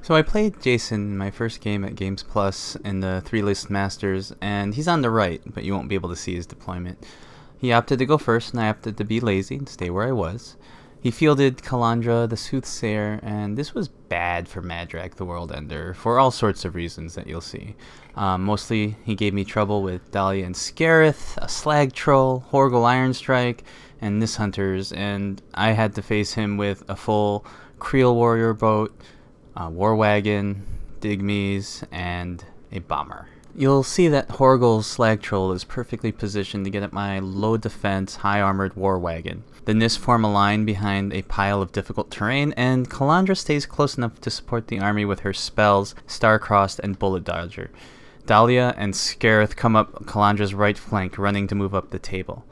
So I played Jason in my first game at Games Plus in the 3-list Masters, and he's on the right, but you won't be able to see his deployment. He opted to go first, and I opted to be lazy and stay where I was. He fielded Calandra, the Soothsayer, and this was bad for Madrak the World Ender, for all sorts of reasons that you'll see. Mostly, he gave me trouble with Dahlia and Scarith, a Slag Troll, Horgel Iron Strike, and Nis Hunters, and I had to face him with a full Creel Warrior boat, War Wagon, Digmies, and a Bomber. You'll see that Horgel's Slag Troll is perfectly positioned to get at my low defense, high armored War Wagon. The Nis form a line behind a pile of difficult terrain, and Calandra stays close enough to support the army with her spells, Star-Crossed, and Bullet Dodger. Dahlia and Scarith come up Calandra's right flank, running to move up the table.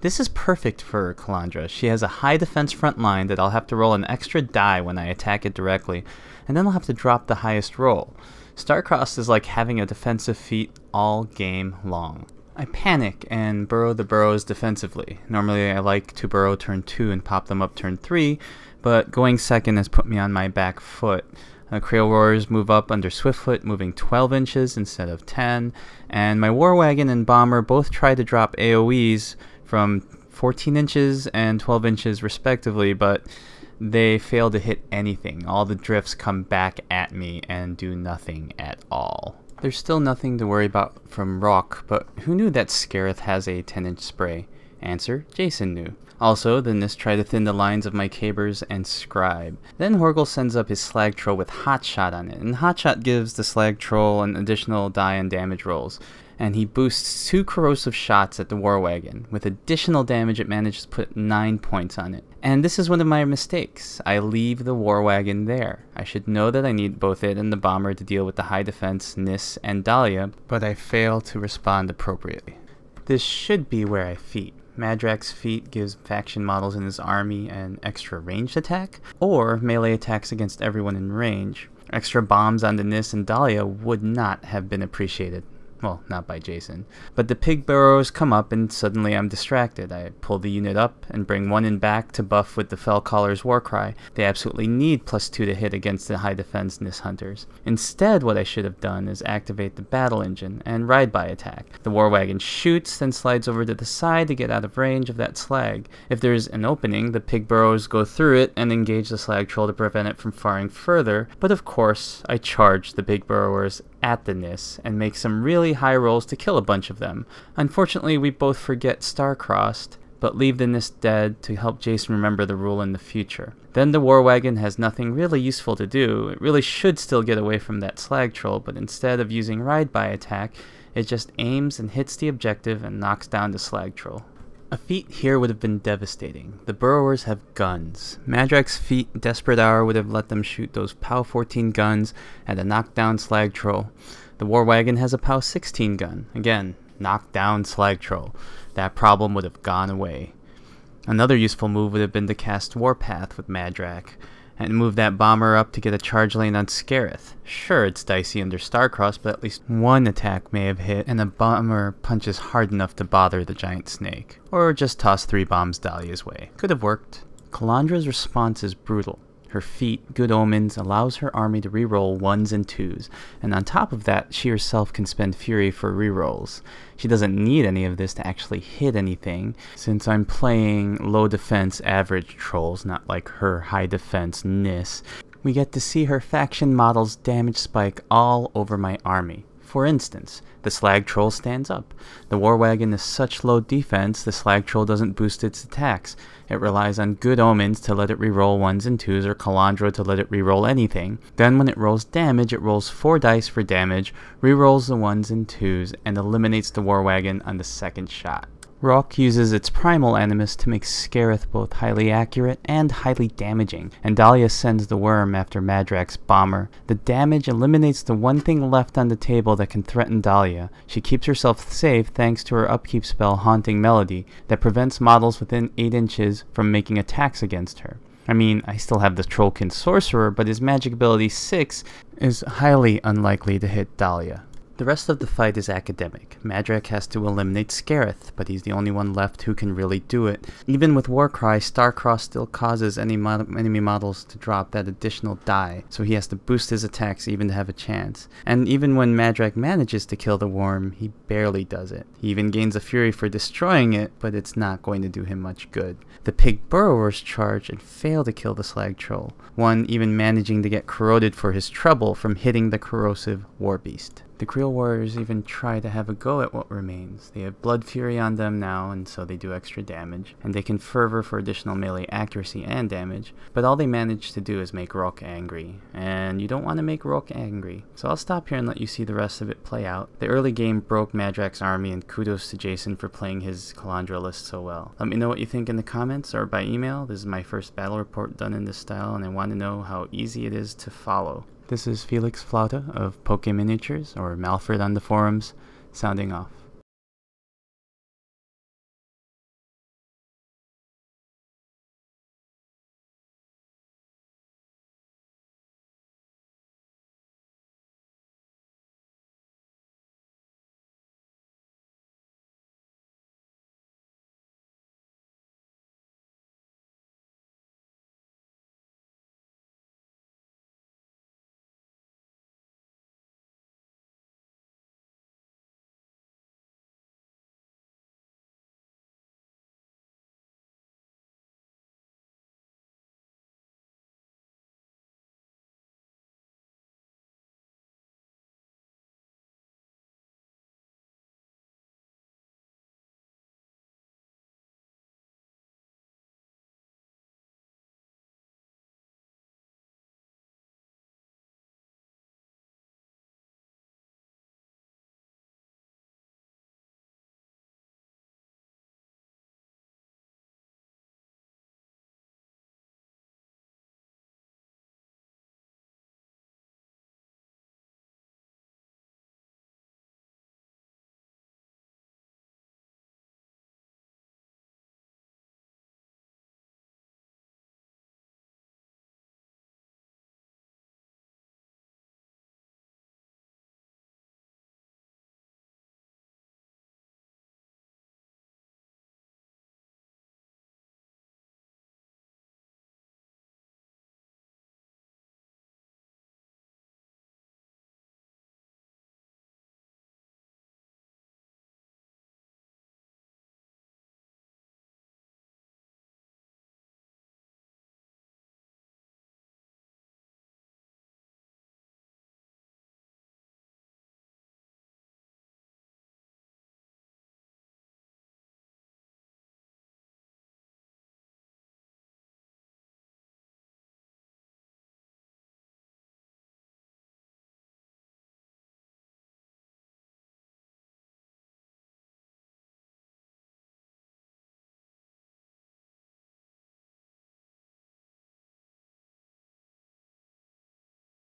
This is perfect for Calandra. She has a high defense front line that I'll have to roll an extra die when I attack it directly, and then I'll have to drop the highest roll. Star-Crossed is like having a defensive feat all game long. I panic and burrow the burrows defensively. Normally I like to burrow turn 2 and pop them up turn 3, but going second has put me on my back foot. Creel Warriors move up under Swiftfoot, moving 12 inches instead of 10, and my War Wagon and Bomber both try to drop AoEs from 14 inches and 12 inches respectively, but they fail to hit anything. All the drifts come back at me and do nothing at all. There's still nothing to worry about from Rock, but who knew that Scarith has a 10-inch spray? Answer, Jason knew. Also, the Nis try to thin the lines of my Cabers and Scribe. Then Horgel sends up his Slag Troll with Hotshot on it, and Hotshot gives the Slag Troll an additional die and damage rolls. And he boosts 2 corrosive shots at the War Wagon. With additional damage, it manages to put 9 points on it. And this is one of my mistakes. I leave the War Wagon there. I should know that I need both it and the Bomber to deal with the high defense Nis and Dahlia, but I fail to respond appropriately. This should be where I feat. Madrak's feat gives faction models in his army an extra ranged attack, or melee attacks against everyone in range. Extra bombs on the Nis and Dahlia would not have been appreciated. Well, not by Jason. But the pig burrows come up and suddenly I'm distracted. I pull the unit up and bring one in back to buff with the Fellcaller's Warcry. They absolutely need +2 to hit against the high defense Nis Hunters. Instead, what I should have done is activate the battle engine and ride-by attack. The War Wagon shoots, then slides over to the side to get out of range of that slag. If there's an opening, the pig burrows go through it and engage the Slag Troll to prevent it from firing further. But of course, I charge the pig burrowers at the Nis and make some really high rolls to kill a bunch of them. Unfortunately, we both forget Star-Crossed, but leave the Nis dead to help Jason remember the rule in the future. Then the War Wagon has nothing really useful to do. It really should still get away from that Slag Troll, but instead of using ride-by attack, it just aims and hits the objective and knocks down the Slag Troll. A feat here would have been devastating. The burrowers have guns. Madrak's feat, Desperate Hour, would have let them shoot those POW 14 guns at a knockdown Slag Troll. The War Wagon has a POW 16 gun. Again, knockdown Slag Troll. That problem would have gone away. Another useful move would have been to cast Warpath with Madrak, and move that Bomber up to get a charge lane on Scarith. Sure, it's dicey under Star-Crossed, but at least one attack may have hit, and a Bomber punches hard enough to bother the giant snake. Or just toss 3 bombs Dahlia's way. Could have worked. Calandra's response is brutal. Her feat, Good Omens, allows her army to reroll 1s and 2s, and on top of that, she herself can spend Fury for rerolls. She doesn't need any of this to actually hit anything, since I'm playing low defense average trolls, not like her high defense Nis. We get to see her faction models damage spike all over my army. For instance, the Slag Troll stands up. The War Wagon is such low defense, the Slag Troll doesn't boost its attacks. It relies on Good Omens to let it reroll 1s and 2s, or Calandra to let it reroll anything. Then when it rolls damage, it rolls 4 dice for damage, rerolls the 1s and 2s, and eliminates the War Wagon on the second shot. Rock uses its primal animus to make Scarith both highly accurate and highly damaging, and Dahlia sends the worm after Madrak's Bomber. The damage eliminates the one thing left on the table that can threaten Dahlia. She keeps herself safe thanks to her upkeep spell Haunting Melody that prevents models within 8 inches from making attacks against her. I mean, I still have the Trollkin Sorcerer, but his magic ability 6 is highly unlikely to hit Dahlia. The rest of the fight is academic. Madrak has to eliminate Scareth, but he's the only one left who can really do it. Even with Warcry, Starcross still causes enemy models to drop that additional die, so he has to boost his attacks even to have a chance. And even when Madrak manages to kill the worm, he barely does it. He even gains a fury for destroying it, but it's not going to do him much good. The pig burrowers charge and fail to kill the slag troll, one even managing to get corroded for his trouble from hitting the corrosive war beast. The Creel warriors even try to have a go at what remains. They have Blood Fury on them now, and so they do extra damage, and they can Fervor for additional melee accuracy and damage, but all they manage to do is make Rook angry, and you don't want to make Rook angry. So I'll stop here and let you see the rest of it play out. The early game broke Madrak's army, and kudos to Jason for playing his Calandra list so well. Let me know what you think in the comments or by email. This is my first battle report done in this style, and I want to know how easy it is to follow. This is Felix Flauta of Poke Miniatures, or Malfred on the forums, sounding off.